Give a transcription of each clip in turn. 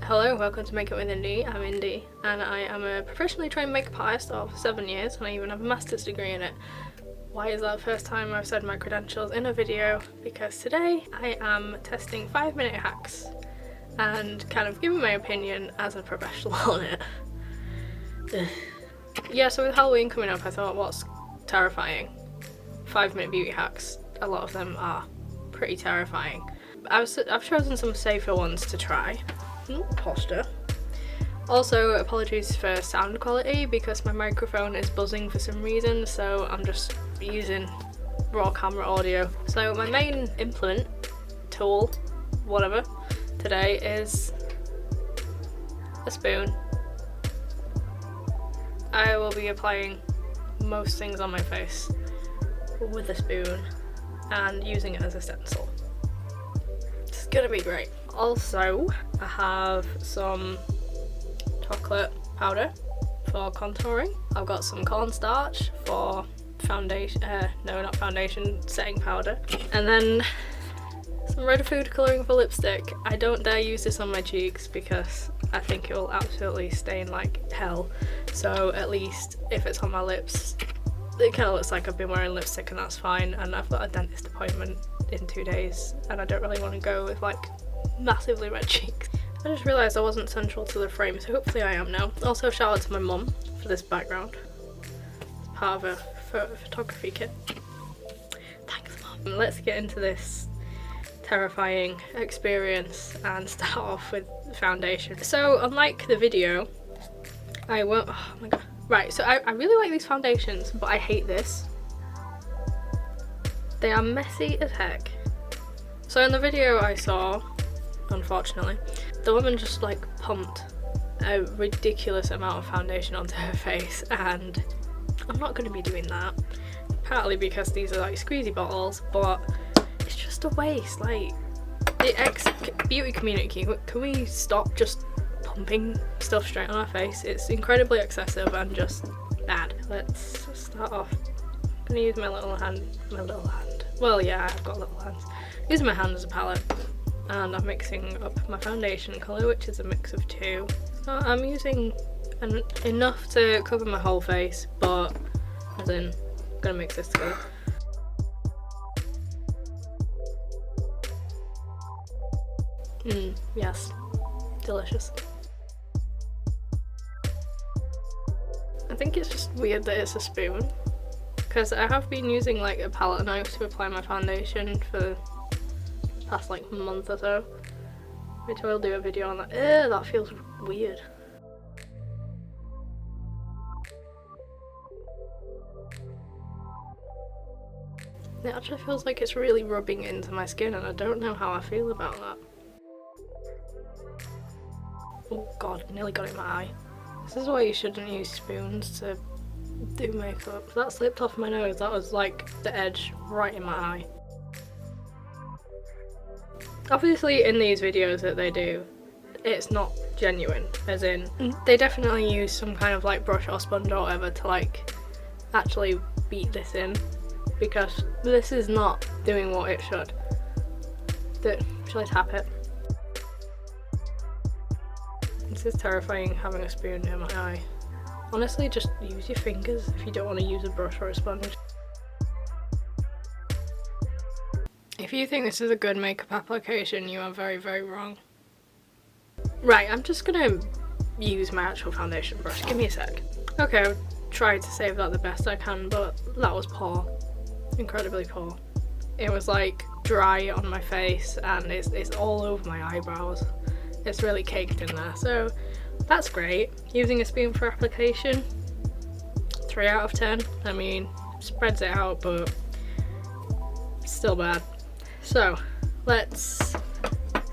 Hello, welcome to Make Up with Indie. I'm Indie and I am a professionally trained makeup artist for 7 years and I even have a master's degree in it. Why is that the first time I've said my credentials in a video? Because today I am testing 5-minute hacks and kind of giving my opinion as a professional on it. Yeah, so with Halloween coming up I thought, what's terrifying? 5-minute beauty hacks. A lot of them are pretty terrifying. I've chosen some safer ones to try. Posture. Also, apologies for sound quality because my microphone is buzzing for some reason, so I'm just using raw camera audio. So my main implement, tool, whatever, today is a spoon. I will be applying most things on my face with a spoon and using it as a stencil. It's gonna be great. Also, I have some chocolate powder for contouring. I've got some cornstarch for foundation, not foundation, setting powder. And then some red food colouring for lipstick. I don't dare use this on my cheeks because I think it will absolutely stain like hell. So at least if it's on my lips, it kind of looks like I've been wearing lipstick and that's fine. And I've got a dentist appointment in 2 days and I don't really want to go with like massively red cheeks. I just realised I wasn't central to the frame, so hopefully I am now. Also shout out to my mum for this background. It's part of a photography kit. Thanks, Mum. Let's get into this terrifying experience and start off with foundation. So unlike the video, I won't, oh my god. Right, so I really like these foundations, but I hate this. They are messy as heck. So in the video I saw, unfortunately, the woman just like pumped a ridiculous amount of foundation onto her face, and I'm not going to be doing that. Partly because these are like squeezy bottles, but it's just a waste. Like, the beauty community, can we stop just pumping stuff straight on our face? It's incredibly excessive and just bad. Let's start off. I'm going to use my little hand. Well, yeah, I've got little hands. Using my hand as a palette. And I'm mixing up my foundation colour, which is a mix of 2. I'm using enough to cover my whole face, but as in, I'm gonna mix this together. Yes, delicious. I think it's just weird that it's a spoon, because I have been using like a palette knife to apply my foundation for past like month or so, which I will do a video on that. That feels weird. It actually feels like it's really rubbing into my skin and I don't know how I feel about that. Oh god, nearly got it in my eye. This is why you shouldn't use spoons to do makeup. That slipped off my nose, that was like the edge right in my eye. Obviously in these videos that they do, it's not genuine, as in, they definitely use some kind of like brush or sponge or whatever to like actually beat this in, because this is not doing what it should. Shall I tap it? This is terrifying, having a spoon in my eye. Honestly, just use your fingers if you don't want to use a brush or a sponge. If you think this is a good makeup application, you are very, very wrong. Right, I'm just gonna use my actual foundation brush. Give me a sec. Okay, I've tried to save that the best I can, but that was poor. Incredibly poor. It was like dry on my face and it's all over my eyebrows. It's really caked in there, so that's great. Using a spoon for application, 3 out of 10. I mean, spreads it out, but still bad. So let's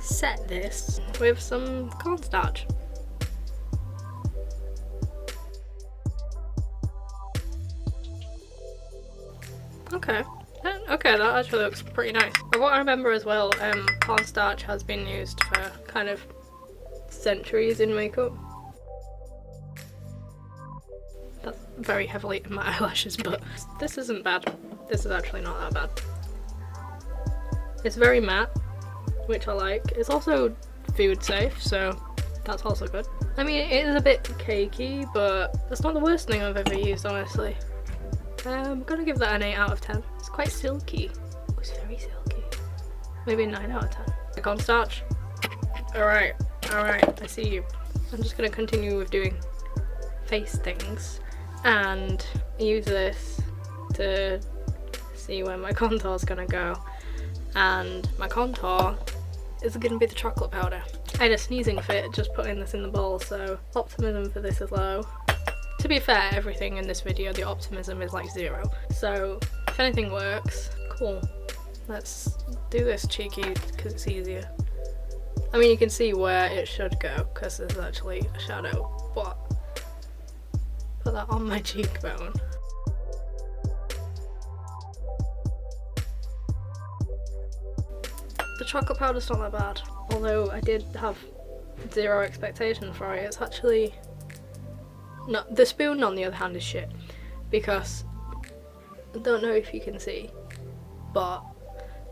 set this with some cornstarch. Okay, that actually looks pretty nice. From what I remember as well, cornstarch has been used for kind of centuries in makeup. That's very heavily in my eyelashes, but this isn't bad. This is actually not that bad. It's very matte, which I like. It's also food safe, so That's also good. I mean, it is a bit cakey, but that's not the worst thing I've ever used, honestly. I'm gonna give that an 8 out of 10. It's quite silky. It's very silky. Maybe a 9 out of 10. Cornstarch. Alright, I see you. I'm just gonna continue with doing face things and use this to see where my contour's gonna go. And my contour is gonna be the chocolate powder. I had a sneezing fit just putting this in the bowl, so optimism for this is low. To be fair, everything in this video, the optimism is like 0. So if anything works, cool. Let's do this cheeky because it's easier. I mean, you can see where it should go because there's actually a shadow, but put that on my cheekbone. The chocolate powder's not that bad, although I did have 0 expectation for it. It's actually not. The spoon, on the other hand, is shit because I don't know if you can see, but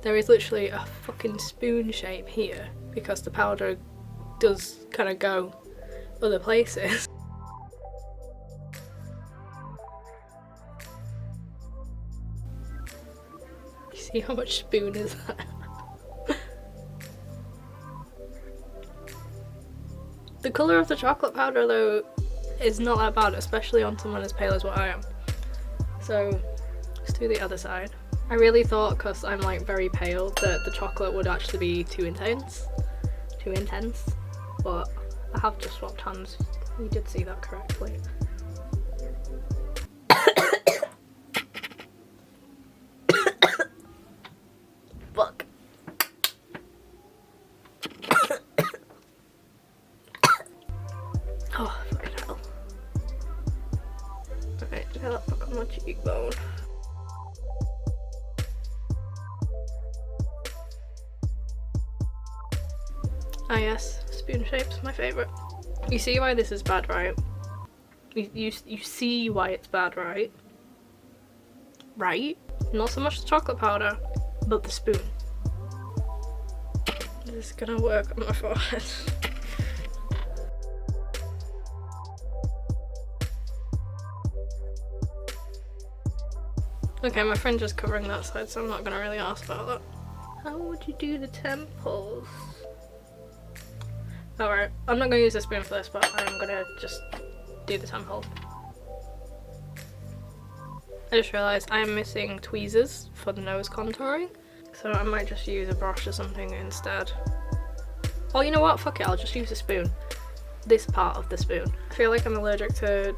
there is literally a fucking spoon shape here because the powder does kind of go other places. You see how much spoon is that? The colour of the chocolate powder though is not that bad, especially on someone as pale as what I am. So let's do the other side. I really thought, because I'm like very pale, that the chocolate would actually be too intense, but I have just swapped hands. You did see that correctly. Fuck. Oh, fucking hell. Alright, get that back on my cheekbone. Ah yes, spoon shape's my favourite. You see why this is bad, right? You see why it's bad, right? Right? Not so much the chocolate powder, but the spoon. This is gonna work on my forehead. Okay, my friend just covering that side, so I'm not gonna really ask about that. How would you do the temples? Alright, I'm not going to use a spoon for this, but I'm going to just do the temple. I just realised I am missing tweezers for the nose contouring, so I might just use a brush or something instead. Oh, you know what? Fuck it, I'll just use a spoon. This part of the spoon. I feel like I'm allergic to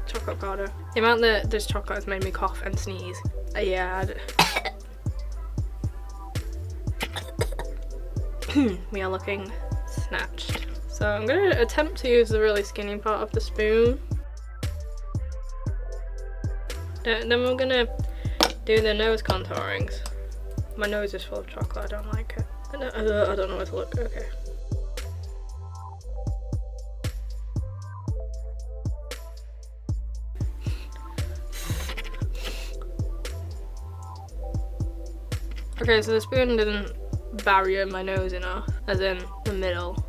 chocolate powder. The amount that this chocolate has made me cough and sneeze. Yeah. We are looking snatched. So I'm going to attempt to use the really skinny part of the spoon. Then we're going to do the nose contourings. My nose is full of chocolate, I don't like it. I don't know where to look. Okay. Okay, so the spoon didn't barrier my nose enough, as in the middle.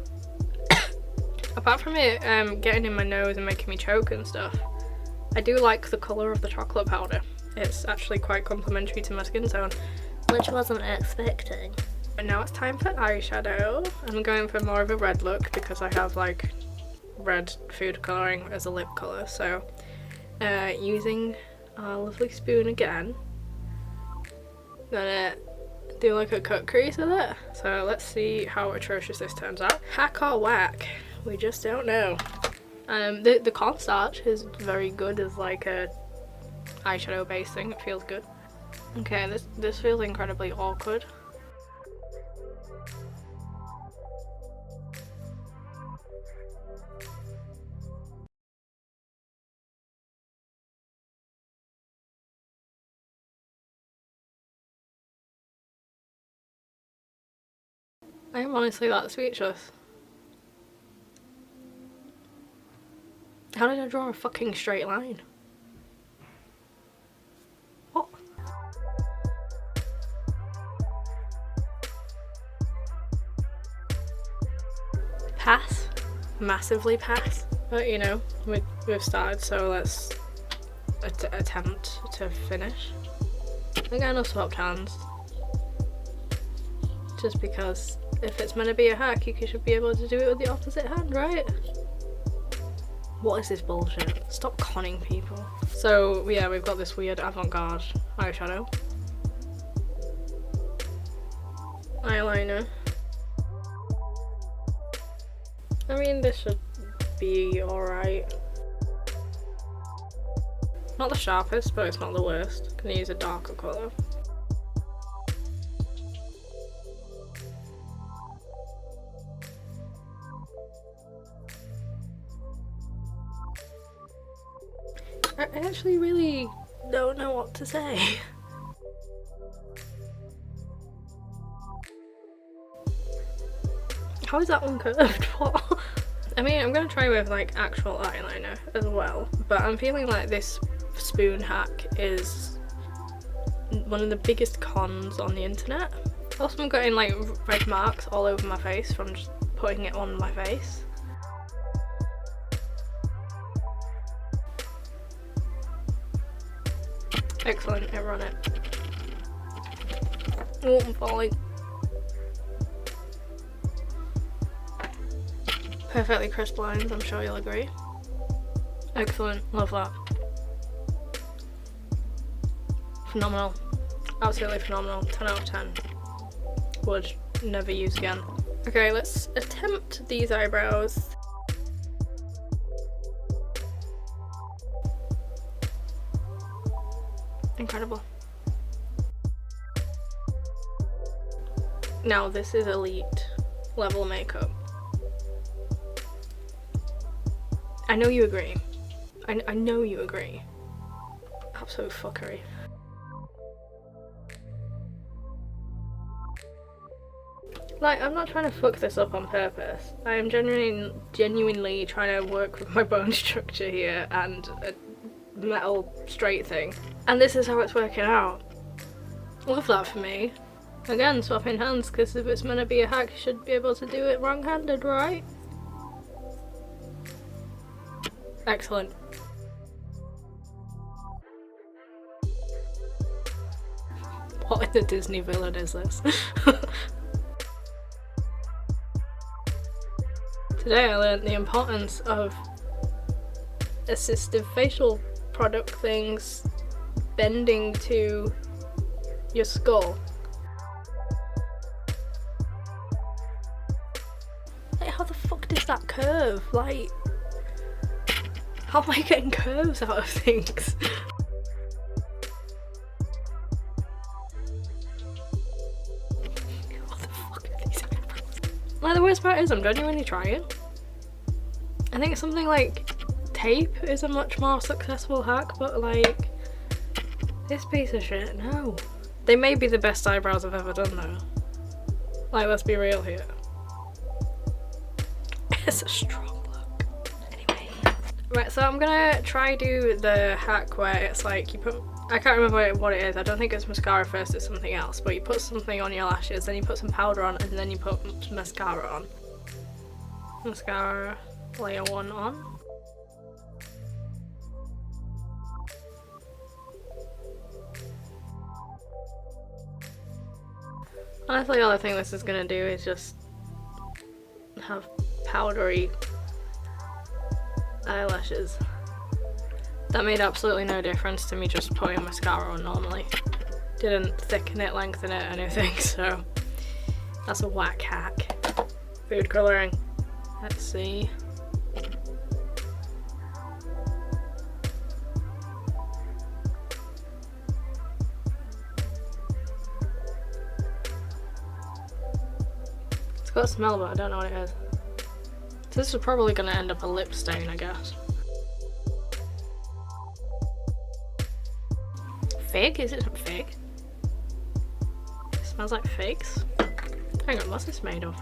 Apart from it getting in my nose and making me choke and stuff, I do like the colour of the chocolate powder. It's actually quite complimentary to my skin tone, which I wasn't expecting. But now it's time for eyeshadow. I'm going for more of a red look because I have like red food colouring as a lip colour, so using our lovely spoon again, gonna do like a cut crease with it. So let's see how atrocious this turns out. Hack or whack, we just don't know. The cornstarch is very good as like a eyeshadow base thing. It feels good. Okay, this feels incredibly awkward. I am honestly that speechless. How did I draw a fucking straight line? What? Pass. massively pass, but you know, we've started, so let's attempt to finish. Again, I've swapped hands. Just because if it's meant to be a hack, you should be able to do it with the opposite hand, right? What is this bullshit? Stop conning people. So yeah, we've got this weird avant-garde eyeshadow. Eyeliner. I mean, this should be alright. Not the sharpest, but it's not the worst. Can use a darker colour. I actually really don't know what to say. How is that one curved? What? I mean, I'm gonna try with like actual eyeliner as well, but I'm feeling like this spoon hack is one of the biggest cons on the internet. Also, I'm getting like red marks all over my face from just putting it on my face. Excellent, I run it. Oh, I'm falling. Perfectly crisp lines, I'm sure you'll agree. Excellent, love that. Phenomenal. Absolutely phenomenal. 10 out of 10. Would never use again. Okay, let's attempt these eyebrows. Incredible. Now this is elite level makeup. I know you agree. I know you agree. Absolute fuckery. Like, I'm not trying to fuck this up on purpose. I am genuinely trying to work with my bone structure here and a metal straight thing. And this is how it's working out. Love that for me. Again, swapping hands, because if it's meant to be a hack, you should be able to do it wrong-handed, right? Excellent. What in the Disney villain is this? Today I learned the importance of assistive facial product things bending to your skull. Like, how the fuck does that curve? Like, how am I getting curves out of things? What the fuck are these eyebrows? Like, the worst part is I'm genuinely trying. I think something like tape is a much more successful hack, but like, this piece of shit, no. They may be the best eyebrows I've ever done though. Like, let's be real here. It's a strong look. Anyway. Right, so I'm gonna try do the hack where it's like you put, I can't remember what it is, I don't think it's mascara first, it's something else, but you put something on your lashes, then you put some powder on, and then you put mascara on. Mascara layer 1 on. Honestly, all I think this is gonna do is just have powdery eyelashes. That made absolutely no difference to me just putting mascara on normally. Didn't thicken it, lengthen it, anything, so that's a whack hack. Food colouring. Let's see. It's got a smell, but I don't know what it is. So this is probably going to end up a lip stain, I guess. Fig? Is it fig? It smells like figs. Hang on, what's this made of?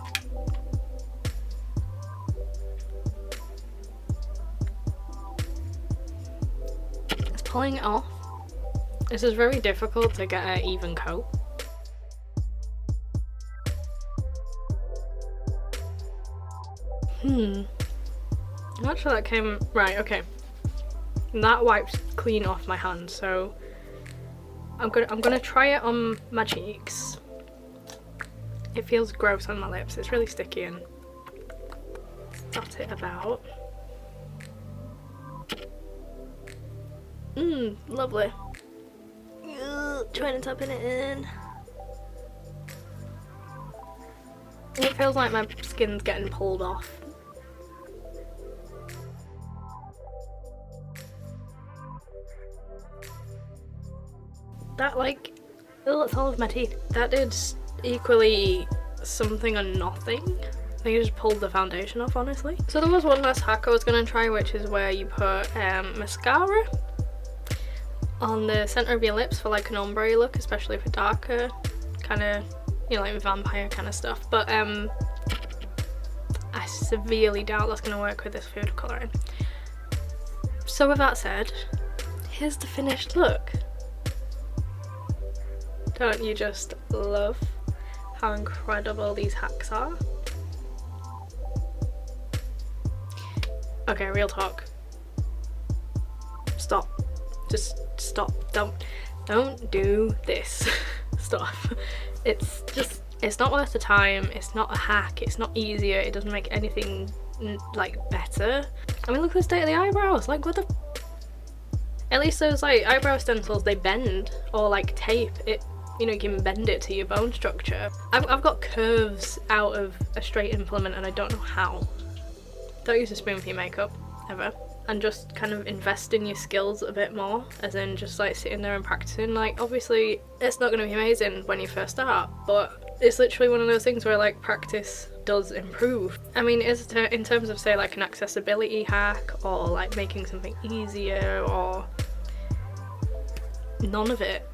It's pulling it off. This is very difficult to get an even coat. Actually, that came right. Okay, that wiped clean off my hand. So I'm gonna try it on my cheeks. It feels gross on my lips. It's really sticky and dot it about. Lovely. Trying to tap it in. It feels like my skin's getting pulled off. That like, oh, it's all of my teeth. That did equally something or nothing. I think I just pulled the foundation off, honestly. So there was one last hack I was gonna try, which is where you put mascara on the center of your lips for like an ombre look, especially for darker kind of, you know, like vampire kind of stuff. But I severely doubt that's gonna work with this food coloring. So with that said, here's the finished look. Don't you just love how incredible these hacks are? Okay, real talk. Stop. Just stop. Don't do this stuff. It's not worth the time. It's not a hack. It's not easier. It doesn't make anything like better. I mean, look at the state of the eyebrows. Like, what the? At least those like eyebrow stencils, they bend, or like tape. It, you know, you can bend it to your bone structure. I've got curves out of a straight implement and I don't know how. Don't use a spoon for your makeup, ever. And just kind of invest in your skills a bit more, as in just like sitting there and practicing. Like, obviously it's not going to be amazing when you first start, but it's literally one of those things where like practice does improve. I mean, in terms of say like an accessibility hack or like making something easier, or none of it.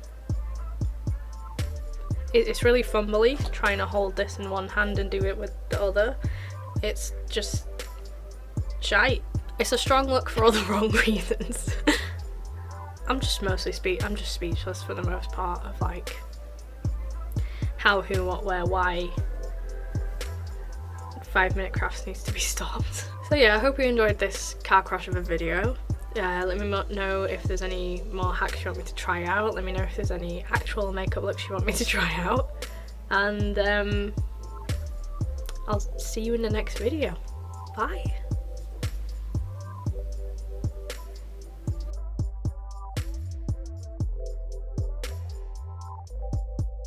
It's really fumbly trying to hold this in one hand and do it with the other. It's just shite. It's a strong look for all the wrong reasons. I'm just speechless for the most part of like how, who, what, where, why 5-minute crafts needs to be stopped. So yeah, I hope you enjoyed this car crash of a video. Let me know if there's any more hacks you want me to try out. Let me know if there's any actual makeup looks you want me to try out. And I'll see you in the next video. Bye.